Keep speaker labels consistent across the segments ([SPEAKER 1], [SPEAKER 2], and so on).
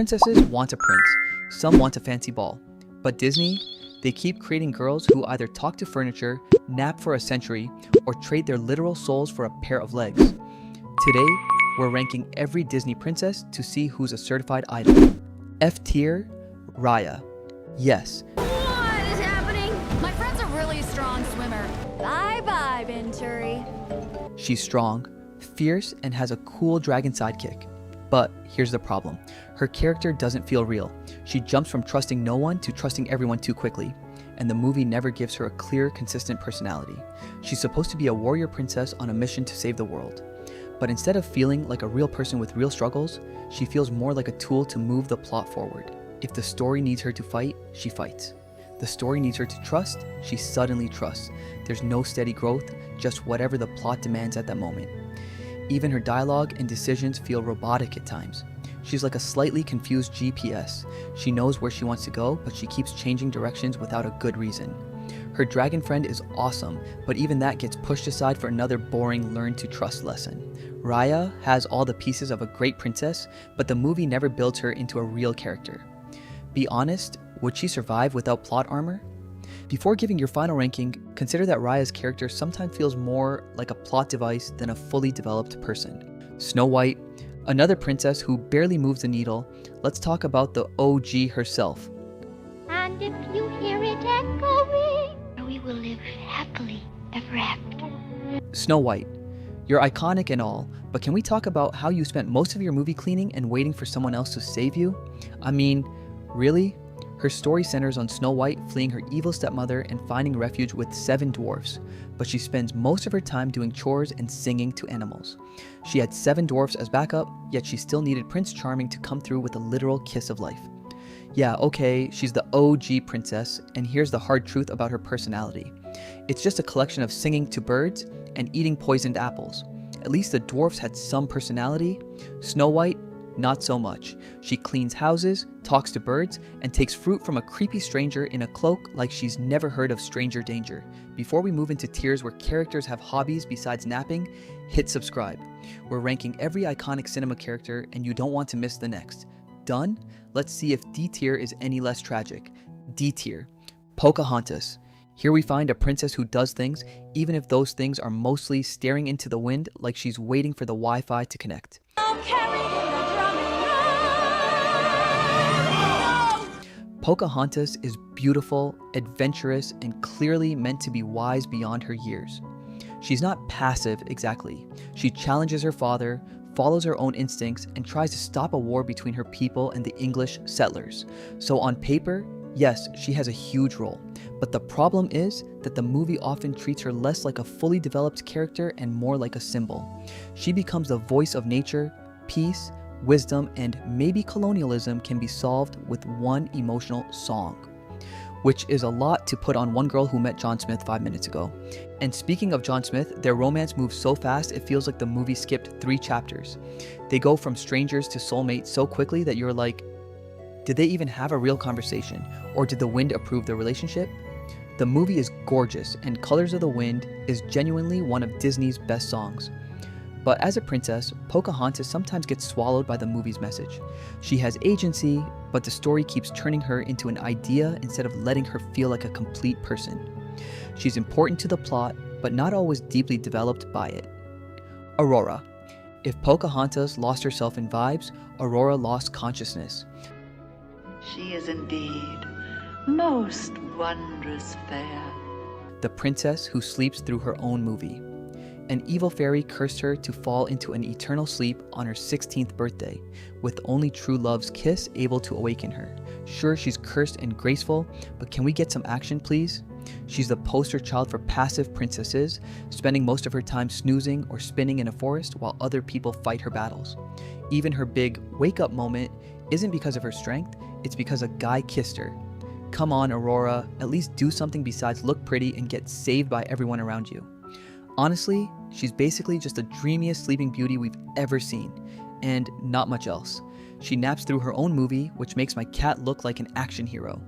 [SPEAKER 1] Princesses want a prince, some want a fancy ball. But Disney, they keep creating girls who either talk to furniture, nap for a century, or trade their literal souls for a pair of legs. Today, we're ranking every Disney princess to see who's a certified idol. F tier, Raya. Yes.
[SPEAKER 2] What is happening? My friend's a really strong swimmer. Bye-bye, Venturi.
[SPEAKER 1] She's strong, fierce, and has a cool dragon sidekick. But here's the problem. Her character doesn't feel real. She jumps from trusting no one to trusting everyone too quickly, and the movie never gives her a clear, consistent personality. She's supposed to be a warrior princess on a mission to save the world. But instead of feeling like a real person with real struggles, she feels more like a tool to move the plot forward. If the story needs her to fight, she fights. The story needs her to trust, she suddenly trusts. There's no steady growth, just whatever the plot demands at that moment. Even her dialogue and decisions feel robotic at times. She's like a slightly confused GPS. She knows where she wants to go, but she keeps changing directions without a good reason. Her dragon friend is awesome, but even that gets pushed aside for another boring learn to trust lesson. Raya has all the pieces of a great princess, but the movie never builds her into a real character. Be honest, would she survive without plot armor? Before giving your final ranking, consider that Raya's character sometimes feels more like a plot device than a fully developed person. Snow White, another princess who barely moves the needle. Let's talk about the OG herself.
[SPEAKER 3] And if you hear it echoing, we will live happily ever after.
[SPEAKER 1] Snow White, you're iconic and all, but can we talk about how you spent most of your movie cleaning and waiting for someone else to save you? I mean, really? Her story centers on Snow White fleeing her evil stepmother and finding refuge with 7 dwarfs, but she spends most of her time doing chores and singing to animals. She had 7 dwarfs as backup, yet she still needed Prince Charming to come through with a literal kiss of life. Yeah, okay, she's the OG princess, and here's the hard truth about her personality. It's just a collection of singing to birds and eating poisoned apples. At least the dwarfs had some personality. Snow White, not so much. She cleans houses, talks to birds, and takes fruit from a creepy stranger in a cloak like she's never heard of stranger danger. Before we move into tiers where characters have hobbies besides napping, hit subscribe. We're ranking every iconic cinema character and you don't want to miss the next. Done? Let's see if D tier is any less tragic. D tier, Pocahontas. Here we find a princess who does things, even if those things are mostly staring into the wind like she's waiting for the Wi-Fi to connect. Pocahontas is beautiful, adventurous, and clearly meant to be wise beyond her years. She's not passive exactly. She challenges her father, follows her own instincts, and tries to stop a war between her people and the English settlers. So on paper, yes, she has a huge role. But the problem is that the movie often treats her less like a fully developed character and more like a symbol. She becomes the voice of nature, peace, wisdom, and maybe colonialism can be solved with one emotional song, which is a lot to put on one girl who met John Smith 5 minutes ago. And speaking of John Smith, their romance moves so fast it feels like the movie skipped 3 chapters. They go from strangers to soulmates so quickly that you're like, did they even have a real conversation, or did the wind approve the relationship? The movie is gorgeous, and Colors of the Wind is genuinely one of Disney's best songs. But as a princess, Pocahontas sometimes gets swallowed by the movie's message. She has agency, but the story keeps turning her into an idea instead of letting her feel like a complete person. She's important to the plot, but not always deeply developed by it. Aurora. If Pocahontas lost herself in vibes, Aurora lost consciousness.
[SPEAKER 4] She is indeed most wondrous fair.
[SPEAKER 1] The princess who sleeps through her own movie. An evil fairy cursed her to fall into an eternal sleep on her 16th birthday, with only true love's kiss able to awaken her. Sure, she's cursed and graceful, but can we get some action, please? She's the poster child for passive princesses, spending most of her time snoozing or spinning in a forest while other people fight her battles. Even her big wake-up moment isn't because of her strength, it's because a guy kissed her. Come on, Aurora, at least do something besides look pretty and get saved by everyone around you. Honestly, she's basically just the dreamiest sleeping beauty we've ever seen, and not much else. She naps through her own movie, which makes my cat look like an action hero.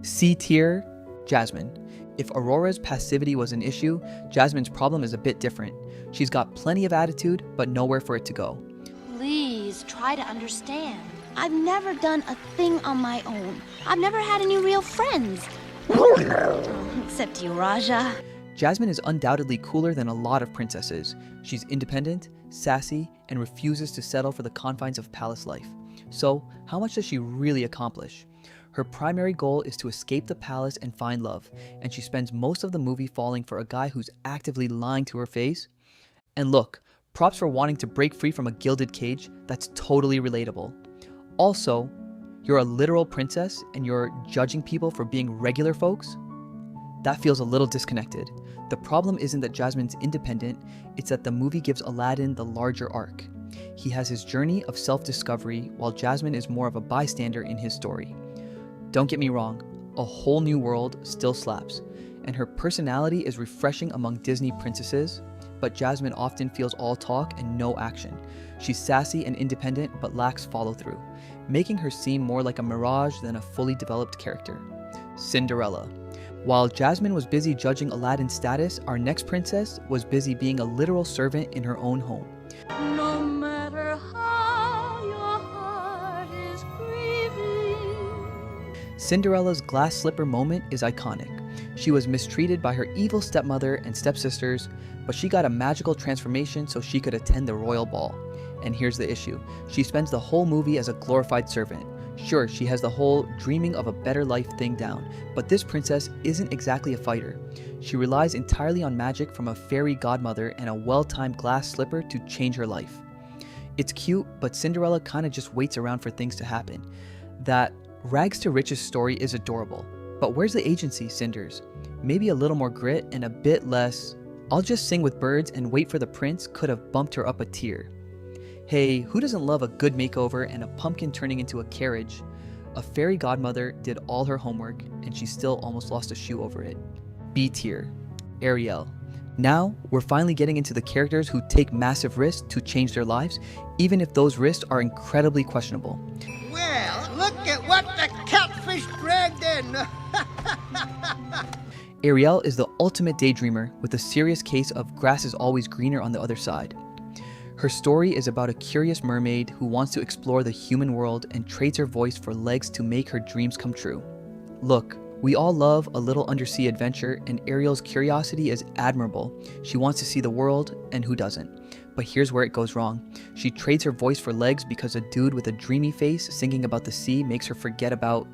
[SPEAKER 1] C tier, Jasmine. If Aurora's passivity was an issue, Jasmine's problem is a bit different. She's got plenty of attitude, but nowhere for it to go.
[SPEAKER 2] Please try to understand.
[SPEAKER 5] I've never done a thing on my own. I've never had any real friends. Except you, Raja.
[SPEAKER 1] Jasmine is undoubtedly cooler than a lot of princesses. She's independent, sassy, and refuses to settle for the confines of palace life. So, how much does she really accomplish? Her primary goal is to escape the palace and find love, and she spends most of the movie falling for a guy who's actively lying to her face. And look, props for wanting to break free from a gilded cage. That's totally relatable. Also, you're a literal princess and you're judging people for being regular folks? That feels a little disconnected. The problem isn't that Jasmine's independent, it's that the movie gives Aladdin the larger arc. He has his journey of self-discovery, while Jasmine is more of a bystander in his story. Don't get me wrong, A Whole New World still slaps, and her personality is refreshing among Disney princesses, but Jasmine often feels all talk and no action. She's sassy and independent, but lacks follow-through, making her seem more like a mirage than a fully developed character. Cinderella. While Jasmine was busy judging Aladdin's status, our next princess was busy being a literal servant in her own home.
[SPEAKER 2] No matter how your heart is grieving.
[SPEAKER 1] Cinderella's glass slipper moment is iconic. She was mistreated by her evil stepmother and stepsisters, but she got a magical transformation so she could attend the royal ball. And here's the issue. She spends the whole movie as a glorified servant. Sure, she has the whole dreaming of a better life thing down, but this princess isn't exactly a fighter. She relies entirely on magic from a fairy godmother and a well-timed glass slipper to change her life. It's cute, but Cinderella kinda just waits around for things to happen. That rags to riches story is adorable, but where's the agency, Cinders? Maybe a little more grit and a bit less, I'll just sing with birds and wait for the prince could have bumped her up a tier. Hey, who doesn't love a good makeover and a pumpkin turning into a carriage? A fairy godmother did all her homework, and she still almost lost a shoe over it. B tier. Ariel. Now, we're finally getting into the characters who take massive risks to change their lives, even if those risks are incredibly questionable.
[SPEAKER 6] Well, look at what the catfish dragged in.
[SPEAKER 1] Ariel is the ultimate daydreamer with a serious case of grass is always greener on the other side. Her story is about a curious mermaid who wants to explore the human world and trades her voice for legs to make her dreams come true. Look, we all love a little undersea adventure, and Ariel's curiosity is admirable. She wants to see the world, and who doesn't? But here's where it goes wrong. She trades her voice for legs because a dude with a dreamy face singing about the sea makes her forget about,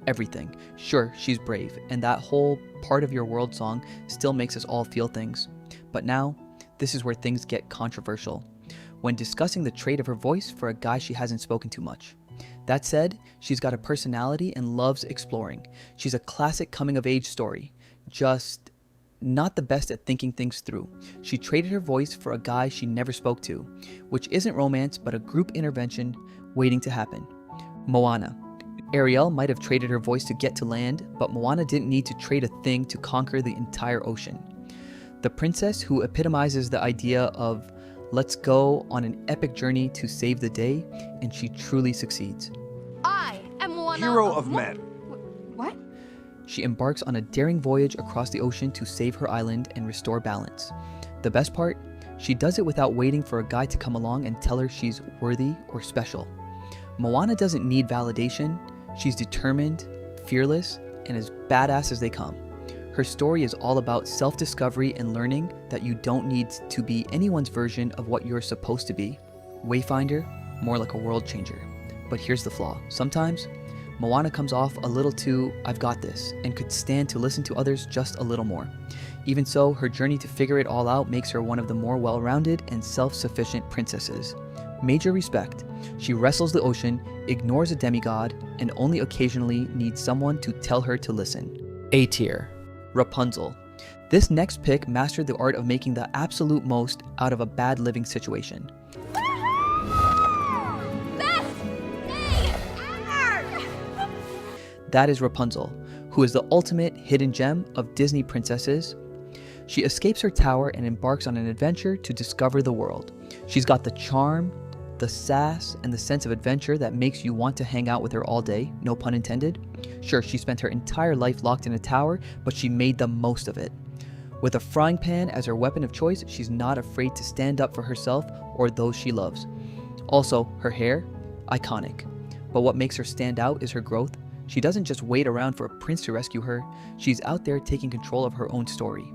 [SPEAKER 1] everything. Sure, she's brave, and that whole part of your world song still makes us all feel things. But now, this is where things get controversial. When discussing the trait of her voice for a guy she hasn't spoken to much. That said, she's got a personality and loves exploring. She's a classic coming-of-age story, just not the best at thinking things through. She traded her voice for a guy she never spoke to, which isn't romance but a group intervention waiting to happen. Moana. Ariel might have traded her voice to get to land, but Moana didn't need to trade a thing to conquer the entire ocean. The princess who epitomizes the idea of let's go on an epic journey to save the day, and she truly succeeds.
[SPEAKER 2] I am one
[SPEAKER 7] Hero of men.
[SPEAKER 2] What?
[SPEAKER 1] She embarks on a daring voyage across the ocean to save her island and restore balance. The best part? She does it without waiting for a guy to come along and tell her she's worthy or special. Moana doesn't need validation. She's determined, fearless, and as badass as they come. Her story is all about self-discovery and learning that you don't need to be anyone's version of what you're supposed to be. Wayfinder, more like a world changer. But here's the flaw. Sometimes, Moana comes off a little too, I've got this, and could stand to listen to others just a little more. Even so, her journey to figure it all out makes her one of the more well-rounded and self-sufficient princesses. Major respect. She wrestles the ocean, ignores a demigod, and only occasionally needs someone to tell her to listen. A tier. Rapunzel. This next pick mastered the art of making the absolute most out of a bad living situation.
[SPEAKER 2] Best day ever!
[SPEAKER 1] That is Rapunzel, who is the ultimate hidden gem of Disney princesses. She escapes her tower and embarks on an adventure to discover the world. She's got the charm, the sass, and the sense of adventure that makes you want to hang out with her all day, no pun intended. Sure, she spent her entire life locked in a tower, but she made the most of it. With a frying pan as her weapon of choice, she's not afraid to stand up for herself or those she loves. Also, her hair, iconic. But what makes her stand out is her growth. She doesn't just wait around for a prince to rescue her, she's out there taking control of her own story.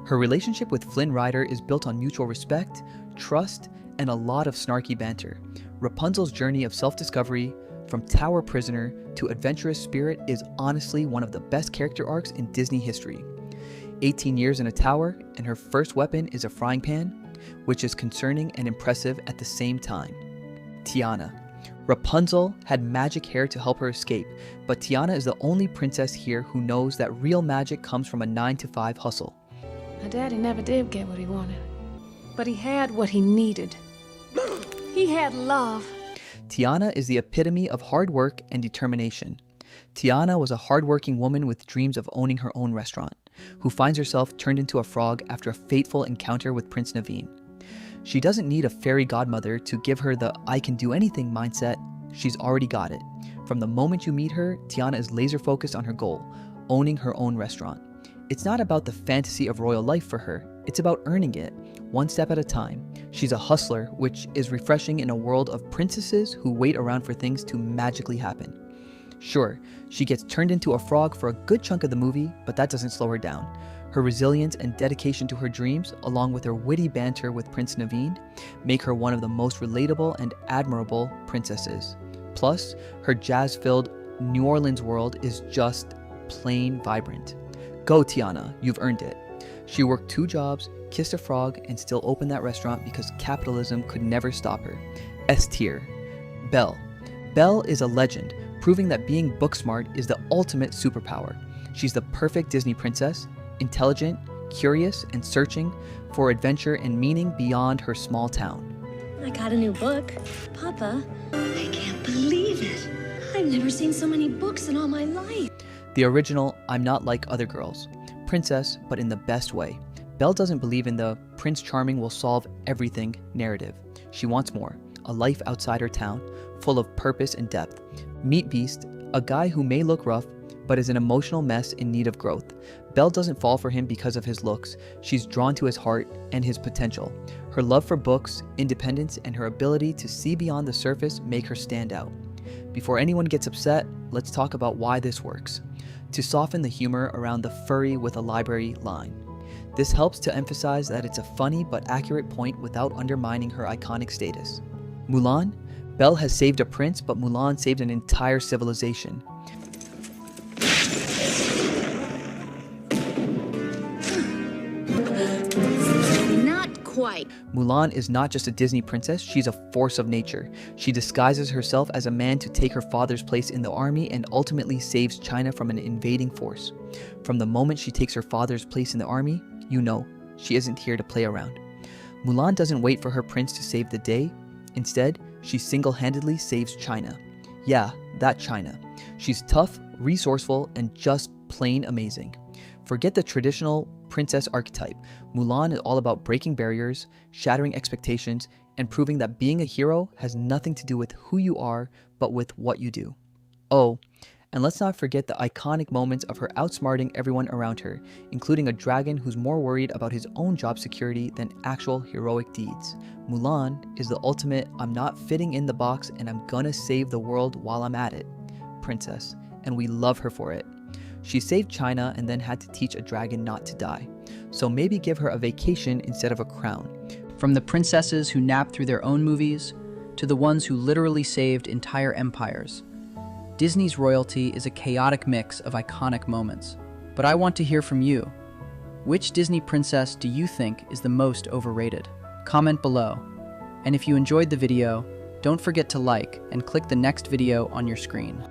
[SPEAKER 1] Her relationship with Flynn Rider is built on mutual respect, trust, and a lot of snarky banter. Rapunzel's journey of self-discovery, from tower prisoner to adventurous spirit, is honestly one of the best character arcs in Disney history. 18 years in a tower, and her first weapon is a frying pan, which is concerning and impressive at the same time. Tiana. Rapunzel had magic hair to help her escape, but Tiana is the only princess here who knows that real magic comes from a 9-to-5 hustle.
[SPEAKER 7] My daddy never did get what he wanted, but he had what he needed. He had love.
[SPEAKER 1] Tiana is the epitome of hard work and determination. Tiana was a hardworking woman with dreams of owning her own restaurant, who finds herself turned into a frog after a fateful encounter with Prince Naveen. She doesn't need a fairy godmother to give her the I can do anything mindset. She's already got it. From the moment you meet her, Tiana is laser focused on her goal, owning her own restaurant. It's not about the fantasy of royal life for her, it's about earning it, one step at a time. She's a hustler, which is refreshing in a world of princesses who wait around for things to magically happen. Sure, she gets turned into a frog for a good chunk of the movie, but that doesn't slow her down. Her resilience and dedication to her dreams, along with her witty banter with Prince Naveen, make her one of the most relatable and admirable princesses. Plus, her jazz-filled New Orleans world is just plain vibrant. Go Tiana, you've earned it. She worked 2 jobs, kissed a frog, and still opened that restaurant because capitalism could never stop her. S tier. Belle. Belle is a legend, proving that being book smart is the ultimate superpower. She's the perfect Disney princess, intelligent, curious, and searching for adventure and meaning beyond her small town.
[SPEAKER 8] I got a new book. Papa, I can't believe it. I've never seen so many books in all my life.
[SPEAKER 1] The original I'm not like other girls. Princess, but in the best way. Belle doesn't believe in the Prince Charming will solve everything narrative. She wants more, a life outside her town, full of purpose and depth. Meet Beast, a guy who may look rough, but is an emotional mess in need of growth. Belle doesn't fall for him because of his looks. She's drawn to his heart and his potential. Her love for books, independence, and her ability to see beyond the surface make her stand out. Before anyone gets upset, let's talk about why this works. To soften the humor around the furry with a library line. This helps to emphasize that it's a funny but accurate point without undermining her iconic status. Mulan? Belle has saved a prince, but Mulan saved an entire civilization.
[SPEAKER 8] Not quite.
[SPEAKER 1] Mulan is not just a Disney princess, she's a force of nature. She disguises herself as a man to take her father's place in the army and ultimately saves China from an invading force. From the moment she takes her father's place in the army, you know, she isn't here to play around. Mulan doesn't wait for her prince to save the day. Instead, she single-handedly saves China. Yeah, that China. She's tough, resourceful, and just plain amazing. Forget the traditional princess archetype. Mulan is all about breaking barriers, shattering expectations, and proving that being a hero has nothing to do with who you are, but with what you do. Oh, and let's not forget the iconic moments of her outsmarting everyone around her, including a dragon who's more worried about his own job security than actual heroic deeds. Mulan is the ultimate I'm not fitting in the box and I'm gonna save the world while I'm at it princess, and we love her for it. She saved China and then had to teach a dragon not to die. So maybe give her a vacation instead of a crown.
[SPEAKER 9] From the princesses who nap through their own movies, to the ones who literally saved entire empires, Disney's royalty is a chaotic mix of iconic moments. But I want to hear from you. Which Disney princess do you think is the most overrated? Comment below. And if you enjoyed the video, don't forget to like and click the next video on your screen.